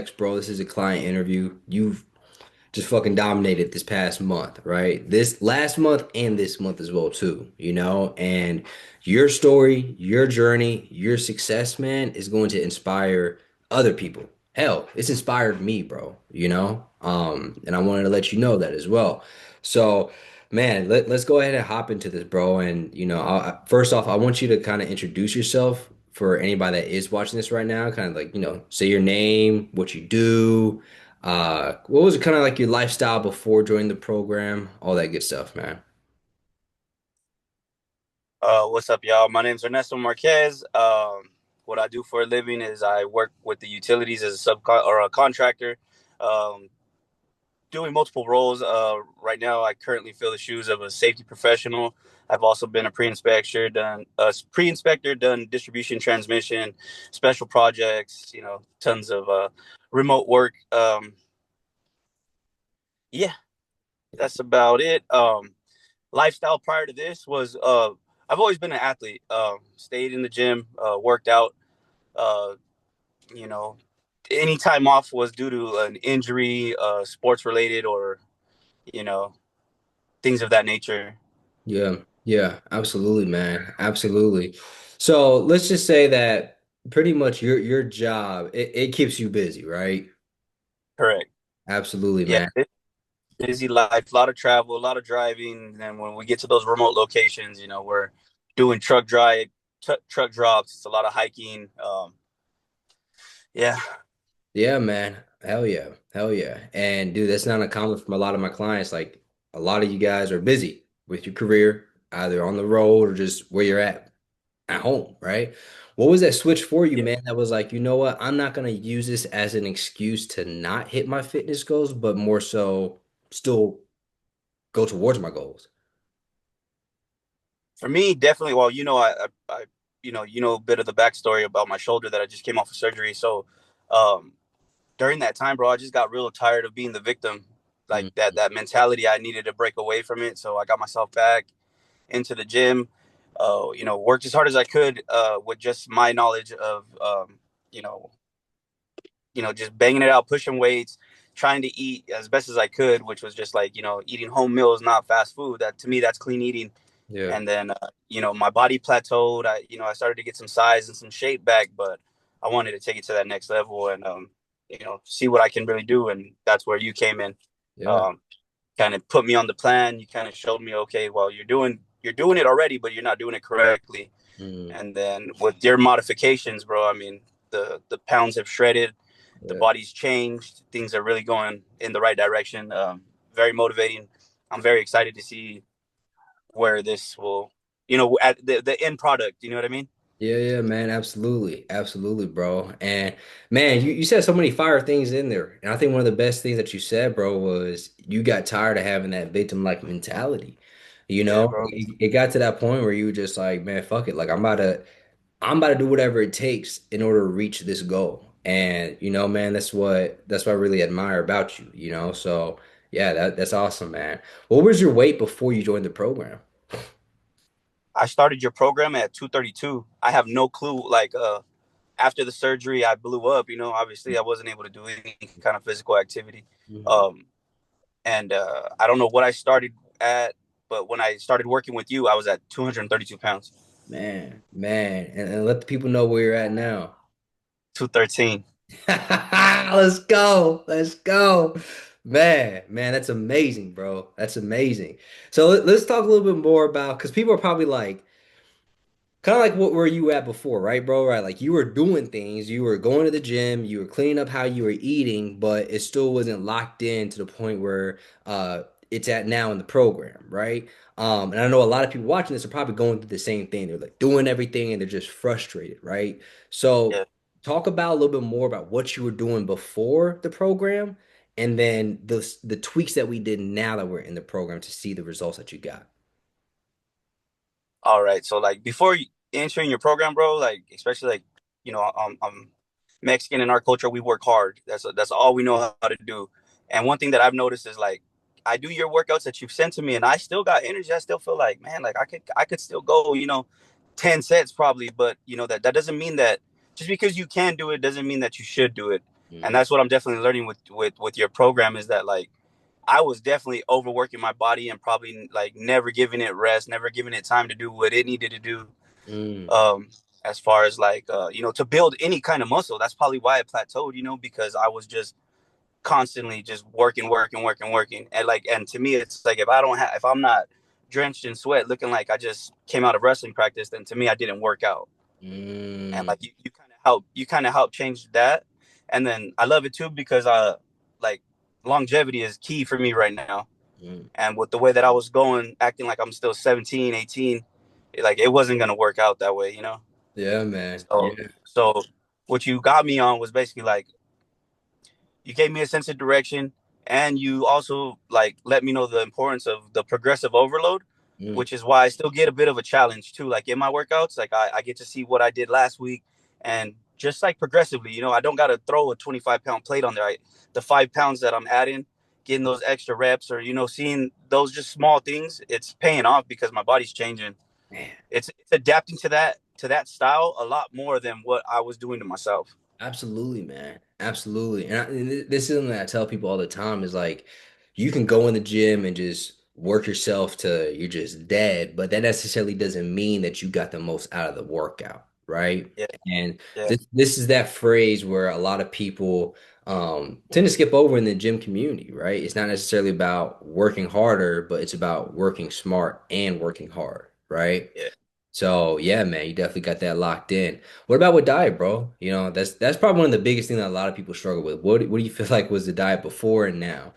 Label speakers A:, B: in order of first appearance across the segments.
A: bro. This is a client interview. You've just fucking dominated this past month, right? This last month and this month as well too, And your story, your journey, your success, man, is going to inspire other people. Hell, it's inspired me, bro. And I wanted to let you know that as well. So, man, let's go ahead and hop into this, bro. And first off, I want you to kind of introduce yourself for anybody that is watching this right now. Kind of like, say your name, what you do, what was it kind of like your lifestyle before joining the program? All that good stuff, man.
B: What's up, y'all? My name's Ernesto Marquez. What I do for a living is I work with the utilities as a or a contractor, um, doing multiple roles. Right now, I currently fill the shoes of a safety professional. I've also been a pre-inspector, done distribution, transmission, special projects. Tons of remote work. Yeah, that's about it. Lifestyle prior to this was I've always been an athlete. Stayed in the gym, worked out. Uh, you know, any time off was due to an injury, sports related, or you know things of that nature.
A: Yeah, yeah, absolutely, man. Absolutely. So let's just say that pretty much your job, it keeps you busy, right?
B: Correct.
A: Absolutely,
B: Yeah,
A: man.
B: busy life, a lot of travel, a lot of driving. And then when we get to those remote locations, we're doing truck drops. It's a lot of hiking. Yeah,
A: Yeah, man. Hell yeah. Hell yeah. And dude, that's not uncommon from a lot of my clients. Like a lot of you guys are busy with your career, either on the road or just where you're at home, right? What was that switch for you,
B: yeah.
A: man? That was like, you know what? I'm not gonna use this as an excuse to not hit my fitness goals, but more so still go towards my goals.
B: For me, definitely. Well, a bit of the backstory about my shoulder that I just came off of surgery. So, um, during that time, bro, I just got real tired of being the victim. Like
A: Mm,
B: that mentality, I needed to break away from it. So I got myself back into the gym. Worked as hard as I could with just my knowledge of, you know, just banging it out, pushing weights, trying to eat as best as I could, which was just like eating home meals, not fast food. That to me, that's clean eating.
A: yeah.
B: And then my body plateaued. I started to get some size and some shape back, but I wanted to take it to that next level and see what I can really do. And that's where you came in.
A: Yeah.
B: um, Kind of put me on the plan. You kind of showed me, okay, well, you're doing it already, but you're not doing it correctly.
A: Mm,
B: And then with your modifications, bro, I mean, the pounds have shredded, the
A: yeah.
B: body's changed, things are really going in the right direction. Very motivating. I'm very excited to see where this will, at the end product. You know what I mean?
A: Yeah, yeah, man, absolutely. Absolutely, bro. And man, you said so many fire things in there. And I think one of the best things that you said, bro, was you got tired of having that victim-like mentality.
B: Yeah, bro.
A: It got to that point where you were just like, man, fuck it. Like I'm about to do whatever it takes in order to reach this goal. And man, that's what I really admire about you. So yeah, that's awesome, man. What was your weight before you joined the program?
B: I started your program at 232. I have no clue. Like, after the surgery, I blew up. Obviously, I wasn't able to do any kind of physical activity.
A: Mhm.
B: Um, and I don't know what I started at, but when I started working with you, I was at 232 pounds,
A: Man, and let the people know where you're at now.
B: 213.
A: Let's go. Let's go. Man, that's amazing, bro. That's amazing. So let's talk a little bit more about because people are probably like, kind of like what were you at before, right, bro? Right, like you were doing things, you were going to the gym, you were cleaning up how you were eating, but it still wasn't locked in to the point where it's at now in the program, right? And I know a lot of people watching this are probably going through the same thing. They're like doing everything and they're just frustrated, right? So
B: Yeah.
A: talk about a little bit more about what you were doing before the program and then the tweaks that we did now that we're in the program to see the results that you got.
B: All right. So like before entering your program, bro, like especially like I'm Mexican in our culture. We work hard. That's all we know how to do. And one thing that I've noticed is like I do your workouts that you've sent to me, and I still got energy. I still feel like man, like I could still go 10 sets probably, but that doesn't mean that just because you can do it doesn't mean that you should do it. And
A: Mm,
B: that's what I'm definitely learning with your program is that like I was definitely overworking my body and probably like never giving it rest, never giving it time to do what it needed to do.
A: mm,
B: Um, as far as like to build any kind of muscle. That's probably why it plateaued, because I was just constantly just working, working, working, working. And to me it's like if I'm not drenched in sweat looking like I just came out of wrestling practice, then to me I didn't work out. And
A: mm,
B: like you kind of help change that. And then I love it too because like longevity is key for me right now.
A: mm.
B: And with the way that I was going, acting like I'm still 17, 18, like it wasn't going to work out that way.
A: Yeah, man.
B: So,
A: Yeah.
B: so what you got me on was basically like you gave me a sense of direction, and you also like let me know the importance of the progressive overload,
A: Mm,
B: which is why I still get a bit of a challenge too. Like in my workouts, like I get to see what I did last week, and just like progressively, I don't got to throw a 25-pound plate on there. The 5 pounds that I'm adding, getting those extra reps, or seeing those just small things, it's paying off because my body's changing.
A: man.
B: It's adapting to that style a lot more than what I was doing to myself.
A: Absolutely, man. Absolutely. And this is something that I tell people all the time is like, you can go in the gym and just work yourself to you're just dead, but that necessarily doesn't mean that you got the most out of the workout, right?
B: Yeah,
A: And
B: yeah,
A: this is that phrase where a lot of people tend to skip over in the gym community, right? It's not necessarily about working harder, but it's about working smart and working hard, right?
B: yeah.
A: So yeah, man, you definitely got that locked in. What about with diet, bro? That's probably one of the biggest things that a lot of people struggle with. What do you feel like was the diet before and now?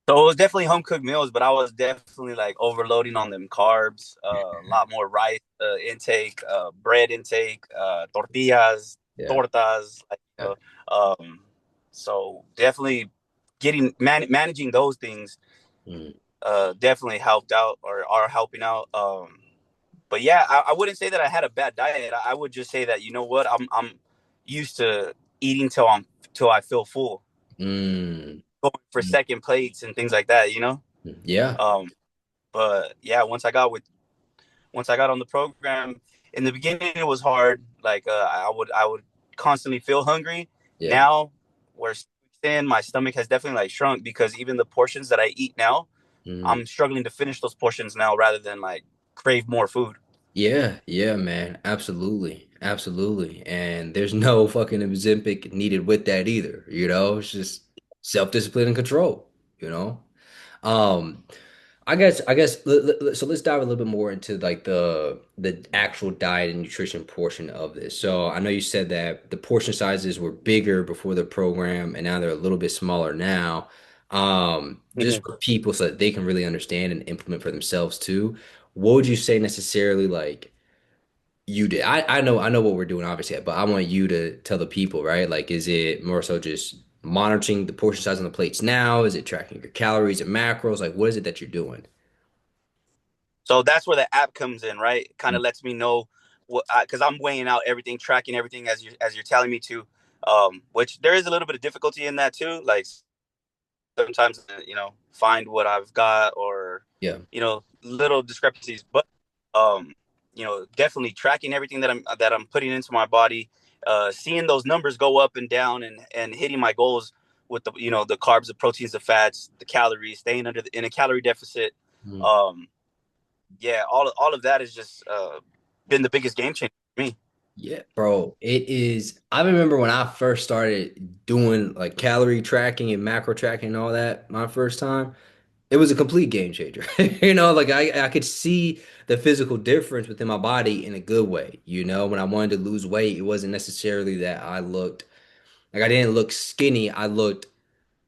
B: So it was definitely home cooked meals, but I was definitely like overloading on them carbs, a lot more rice intake, bread intake, tortillas,
A: Yeah.
B: tortas.
A: Yeah.
B: Um, so definitely managing those things
A: Mm,
B: definitely helped out or are helping out. But yeah, I wouldn't say that I had a bad diet. I would just say that what I'm used to eating till I feel full,
A: mm,
B: going for
A: mm.
B: second plates and things like that.
A: Yeah.
B: Um, but yeah, once I got on the program, in the beginning it was hard. Like I would constantly feel hungry.
A: Yeah.
B: Now, where thin, my stomach has definitely like shrunk because even the portions that I eat now,
A: Mm.
B: I'm struggling to finish those portions now rather than like crave more food.
A: Yeah, yeah, man. Absolutely. Absolutely. And there's no fucking Ozempic needed with that either, you know? It's just self-discipline and control, you know? Um, I guess so let's dive a little bit more into like the actual diet and nutrition portion of this. So I know you said that the portion sizes were bigger before the program and now they're a little bit smaller now. Just
B: Mhm.
A: for people so that they can really understand and implement for themselves too. What would you say necessarily like you did? I know what we're doing obviously, but I want you to tell the people, right? Like is it more so just monitoring the portion size on the plates now? Is it tracking your calories and macros? Like what is it that you're doing?
B: So that's where the app comes in, right? It kind of lets me know what because I'm weighing out everything, tracking everything as you're telling me to. Which there is a little bit of difficulty in that too. Like sometimes find what I've got or
A: Yeah.
B: little discrepancies, but definitely tracking everything that I'm putting into my body, seeing those numbers go up and down and hitting my goals with the carbs, the proteins, the fats, the calories, staying in a calorie deficit.
A: Mm.
B: um yeah, all of that has just been the biggest game changer for me.
A: Yeah, bro. It is. I remember when I first started doing like calorie tracking and macro tracking and all that, my first time, it was a complete game changer. Like I could see the physical difference within my body in a good way. When I wanted to lose weight, it wasn't necessarily that I looked like I didn't look skinny. I looked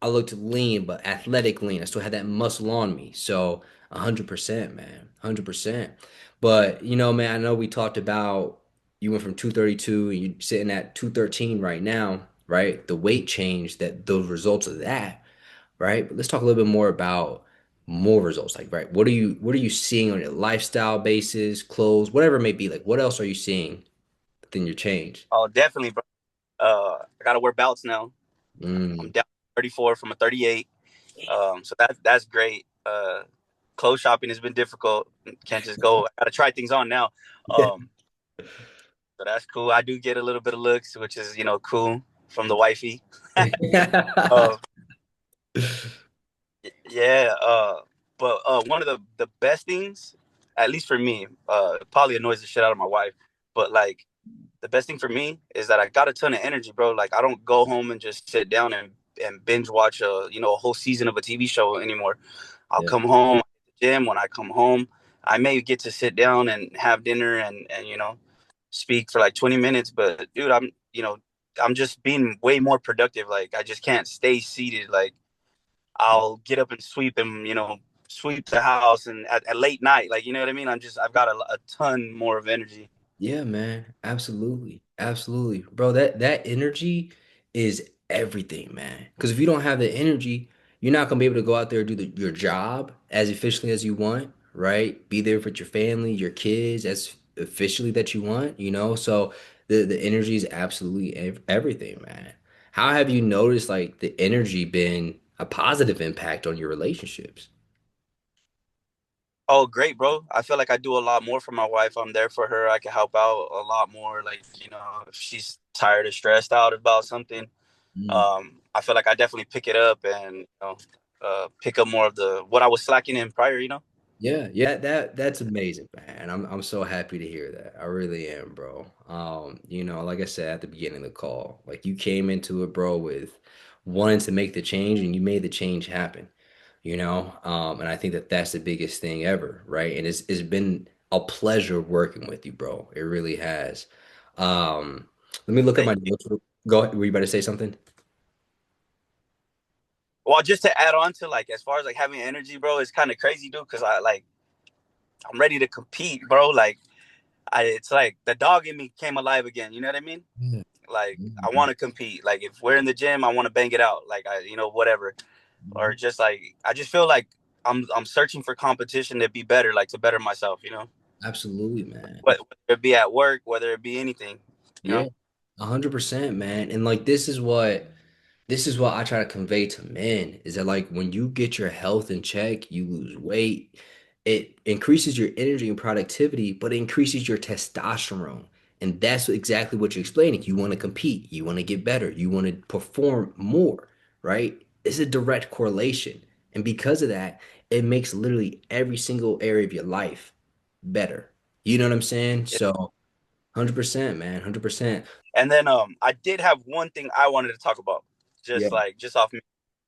A: lean, but athletic lean. I still had that muscle on me. So 100%, man. 100%. But man, I know we talked about you went from 232 and you're sitting at 213 right now, right? The weight change that those results of that, right? But let's talk a little bit more about more results. Like, right, what are you seeing on your lifestyle basis, clothes, whatever it may be? Like, what else are you seeing within your change?
B: Oh, definitely, bro. I gotta wear belts now. I'm
A: Mm.
B: down 34 from a 38. So that's great. Clothes shopping has been difficult. Can't just go. I gotta try things on now. Um, So that's cool. I do get a little bit of looks, which is cool from the wifey. Uh, yeah. But one of the best things, at least for me, it probably annoys the shit out of my wife, but like the best thing for me is that I got a ton of energy, bro. Like I don't go home and just sit down and binge watch a whole season of a TV show anymore. I'll
A: Yeah.
B: come home at the gym. When I come home, I may get to sit down and have dinner and speak for like 20 minutes. But dude, I'm just being way more productive. Like I just can't stay seated. Like I'll get up and sweep and sweep the house and at late night. Like you know what I mean. I've got a ton more of energy.
A: Yeah, man. Absolutely. Absolutely. Bro, that energy is everything, man. Because if you don't have the energy, you're not gonna be able to go out there and do your job as efficiently as you want, right? Be there for your family, your kids as efficiently that you want, you know? So the energy is absolutely everything, man. How have you noticed like the energy been a positive impact on your relationships?
B: Oh, great, bro. I feel like I do a lot more for my wife. I'm there for her. I can help out a lot more. Like, if she's tired or stressed out about something,
A: Mm.
B: I feel like I definitely pick it up and, pick up more of the what I was slacking in prior.
A: Yeah, yeah, that's amazing, man. I'm so happy to hear that. I really am, bro. Like I said at the beginning of the call, like you came into it, bro, with wanting to make the change and you made the change happen, you know? And I think that that's the biggest thing ever, right? And it's been a pleasure working with you, bro. It really has. Let me look at my
B: Thank you.
A: notes. Go ahead. Were you about to say something?
B: Well, just to add on to like, as far as like having energy, bro, it's kind of crazy, dude, because I'm ready to compete, bro. Like, it's like the dog in me came alive again. You know what I mean?
A: Yeah.
B: Like, I
A: Mhm.
B: want to compete. Like, if we're in the gym, I want to bang it out. Like, whatever. Or
A: Mhm.
B: just like I just feel like I'm searching for competition to be better, like to better myself.
A: Absolutely, man.
B: Whether it be at work, whether it be anything, you know.
A: Yeah, 100%, man. And like this is what I try to convey to men is that like when you get your health in check, you lose weight, it increases your energy and productivity, but it increases your testosterone. And that's exactly what you're explaining. You want to compete, you want to get better, you want to perform more, right? It's a direct correlation. And because of that, it makes literally every single area of your life better. You know what I'm saying? So 100%, man, 100%.
B: And then I did have one thing I wanted to talk about,
A: Yeah.
B: just off me.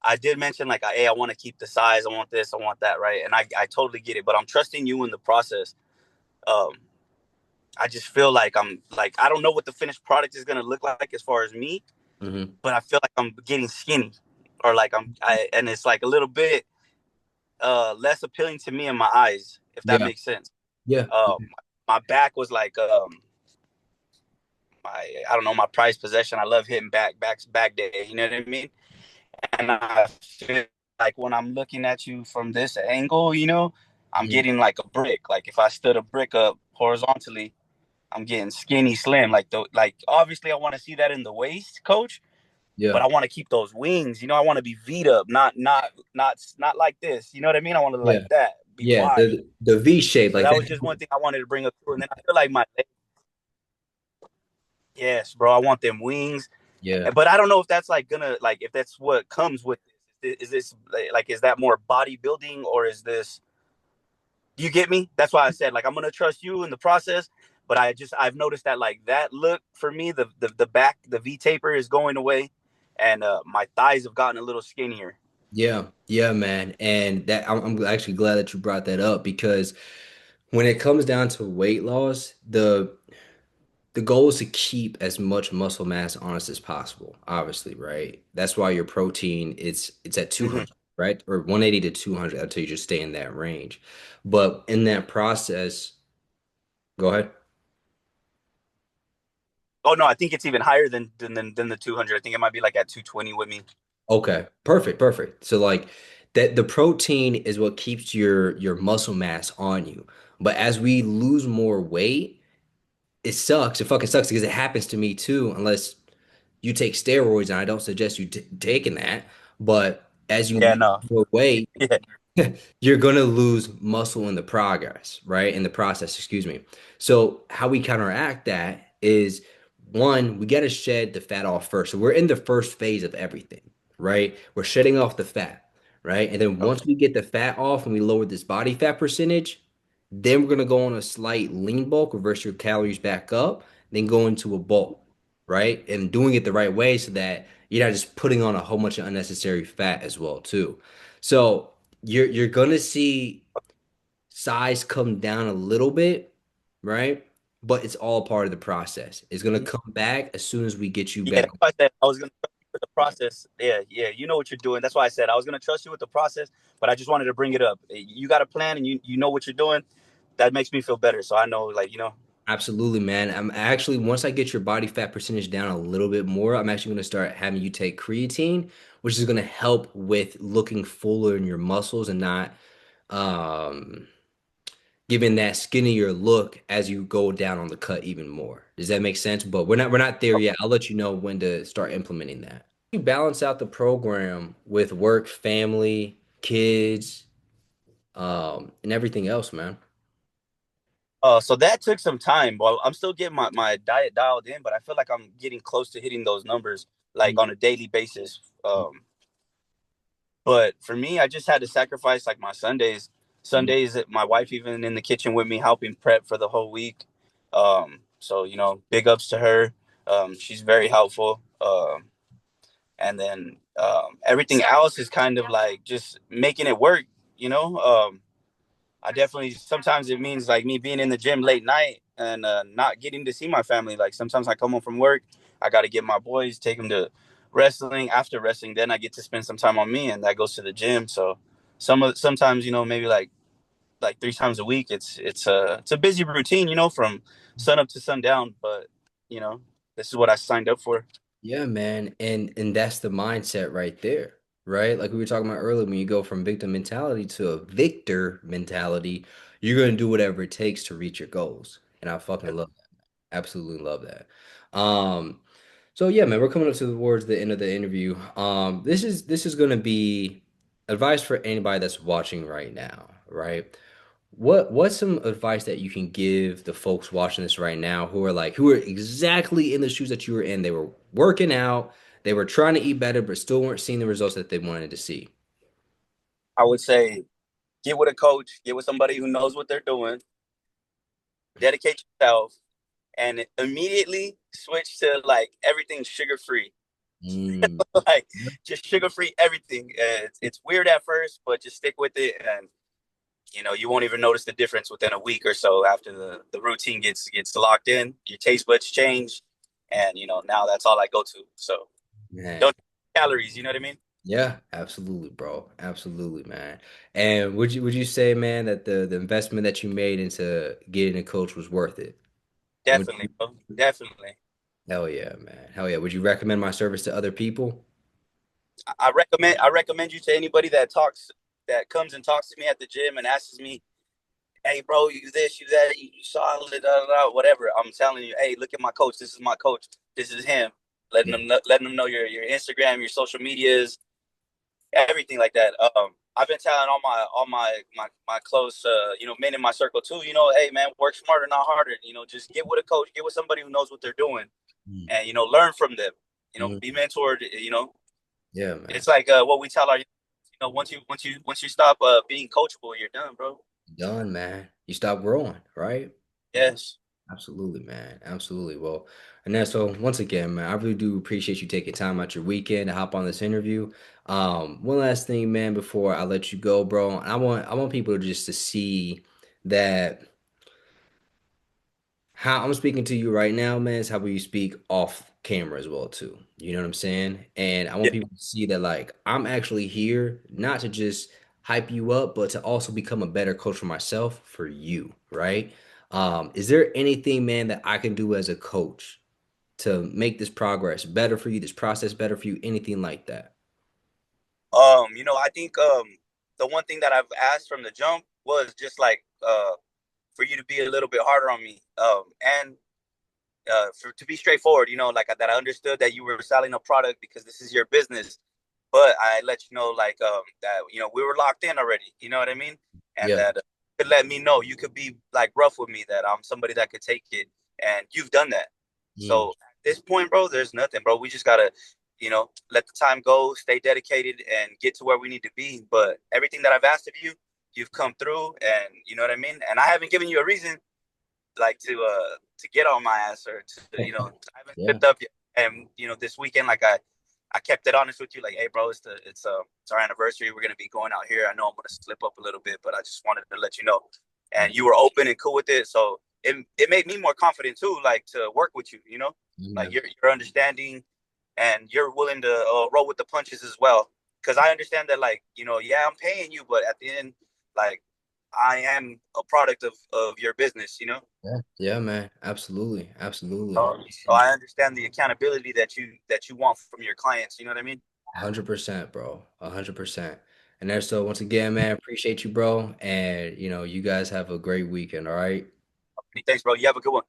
B: I did mention like, hey, I want to keep the size, I want this, I want that, right? And I totally get it, but I'm trusting you in the process. Um, I just feel like I don't know what the finished product is gonna look like as far as me,
A: Hmm.
B: but I feel like I'm getting skinny, or like and it's like a little bit less appealing to me in my eyes, if that
A: Yeah.
B: makes sense.
A: Yeah.
B: Um, my back was like my I don't know, my prized possession. I love hitting back day. You know what I mean? And I feel like when I'm looking at you from this angle, I'm
A: Mhm.
B: getting like a brick. Like if I stood a brick up horizontally, I'm getting skinny, slim. Like obviously I want to see that in the waist, coach. But
A: Yeah.
B: I want to keep those wings. I want to be V'd up, not like this. You know what I mean? I want to look
A: Yeah.
B: like that, be
A: Yeah.
B: wide.
A: The V shape
B: So
A: like
B: that
A: that.
B: was just one thing I wanted to bring up too. And then I feel like my legs, yes, bro, I want them wings.
A: Yeah.
B: But I don't know if that's like gonna like if that's what comes with this. Is this like is that more bodybuilding or is this? You get me? That's why I said like I'm gonna trust you in the process. But I've noticed that like that look for me, the back, the V taper is going away, and my thighs have gotten a little skinnier.
A: Yeah. Yeah, man. And that I'm actually glad that you brought that up because when it comes down to weight loss, the goal is to keep as much muscle mass on us as possible, obviously, right? That's why your protein it's at
B: Mm-hmm.
A: 200, right? Or 180 to 200 until you just stay in that range. But in that process, go ahead.
B: Oh no, I think it's even higher than the 200. I think it might be like at 220 with me.
A: Okay, perfect, perfect. So like that the protein is what keeps your muscle mass on you. But as we lose more weight, it sucks. It fucking sucks because it happens to me too, unless you take steroids, and I don't suggest you taking that. But as you
B: Yeah,
A: lose
B: no,
A: more weight,
B: yeah,
A: you're gonna lose muscle in the progress, right? In the process, excuse me. So how we counteract that is one, we got to shed the fat off first. So we're in the first phase of everything, right? We're shedding off the fat, right? And then
B: Okay.
A: once we get the fat off and we lower this body fat percentage, then we're gonna go on a slight lean bulk, reverse your calories back up, then go into a bulk, right? And doing it the right way so that you're not just putting on a whole bunch of unnecessary fat as well, too. So you're gonna see size come down a little bit, right? But it's all part of the process. It's gonna come back as soon as we get you
B: Yeah,
A: back.
B: that's why I said I was gonna trust you with the process. Yeah, yeah, you know what you're doing. That's why I said I was gonna trust you with the process, but I just wanted to bring it up. You got a plan and you know what you're doing. That makes me feel better. So I know, like,
A: Absolutely, man. I'm actually, once I get your body fat percentage down a little bit more, I'm actually gonna start having you take creatine, which is gonna help with looking fuller in your muscles and not um giving that skinnier look as you go down on the cut even more. Does that make sense? But we're not there yet. I'll let you know when to start implementing that. You balance out the program with work, family, kids, and everything else, man.
B: so that took some time. Well, I'm still getting my diet dialed in, but I feel like I'm getting close to hitting those numbers like on a daily basis. But for me, I just had to sacrifice like my Sundays. Sundays, my wife even in the kitchen with me, helping prep for the whole week. So big ups to her. She's very helpful. And then everything else is kind of like just making it work. You know, I definitely sometimes it means like me being in the gym late night and not getting to see my family. Like sometimes I come home from work, I got to get my boys, take them to wrestling. After wrestling, then I get to spend some time on me, and that goes to the gym. So sometimes maybe like 3 times a week. It's a busy routine, from sun up to sundown. But you know this is what I signed up for.
A: Yeah, man. And that's the mindset right there, right? Like we were talking about earlier, when you go from victim mentality to a victor mentality, you're gonna do whatever it takes to reach your goals. And I fucking love that. Absolutely love that. So yeah, man, we're coming up towards the end of the interview. This is gonna be advice for anybody that's watching right now, right? What's some advice that you can give the folks watching this right now who are exactly in the shoes that you were in? They were working out, they were trying to eat better, but still weren't seeing the results that they wanted to see.
B: I would say get with a coach, get with somebody who knows what they're doing, dedicate yourself, and immediately switch to like everything sugar free.
A: Mm,
B: Like just sugar free everything. It's weird at first, but just stick with it, and you won't even notice the difference within a week or so after the routine gets locked in. Your taste buds change, and now that's all I go to. So
A: man.
B: don't calories. You know what I mean?
A: Yeah, absolutely, bro. Absolutely, man. And would you say, man, that the investment that you made into getting a coach was worth it? Would
B: Definitely, bro. Definitely.
A: Hell yeah, man. Hell yeah. Would you recommend my service to other people?
B: I recommend you to anybody that comes and talks to me at the gym and asks me, hey, bro, you this, you that, you solid, whatever. I'm telling you, hey, look at my coach. This is my coach. This is him.
A: Yeah.
B: Letting them know your Instagram, your social medias, everything like that. I've been telling all my close, men in my circle too. Hey, man, work smarter, not harder. Just get with a coach, get with somebody who knows what they're doing,
A: Mm.
B: and learn from them.
A: Mhm.
B: Be mentored.
A: Yeah, man.
B: It's like what we tell our, once you stop being coachable, you're done, bro.
A: Done, man. You stop growing, right?
B: Yes,
A: Absolutely, man. Absolutely. Well, Ernesto, once again, man, I really do appreciate you taking time out your weekend to hop on this interview. One last thing, man, before I let you go, bro. I want people just to see that how I'm speaking to you right now, man, is how we speak off camera as well too. You know what I'm saying? And I
B: yeah.
A: want people to see that like I'm actually here not to just hype you up, but to also become a better coach for myself, for you, right? Is there anything, man, that I can do as a coach to make this progress better for you, this process better for you, anything like that?
B: I think the one thing that I've asked from the jump was just like for you to be a little bit harder on me, and to be straightforward. Like that I understood that you were selling a product because this is your business, but I let you know like that we were locked in already. You know what I mean? And
A: Yeah.
B: that you could let me know you could be like rough with me that I'm somebody that could take it, and you've done that. So at this point, bro, there's nothing, bro. We just gotta, let the time go, stay dedicated, and get to where we need to be. But everything that I've asked of you, you've come through, and you know what I mean. And I haven't given you a reason like to get on my ass or to I haven't
A: Yeah.
B: slipped up yet. And this weekend, like I kept it honest with you, like, hey, bro, it's our anniversary. We're gonna be going out here. I know I'm gonna slip up a little bit, but I just wanted to let you know. And you were open and cool with it, so it made me more confident too, like to work with you. Like
A: Yeah.
B: you're understanding and you're willing to roll with the punches as well. Because I understand that, like, yeah, I'm paying you, but at the end, like, I am a product of your business.
A: Yeah. Yeah, man. Absolutely. Absolutely.
B: So I understand the accountability that you want from your clients. You know what I mean?
A: 100%, bro. 100%. And there, so once again, man, appreciate you, bro. And you guys have a great weekend, all right?
B: Thanks, bro. You have a good one.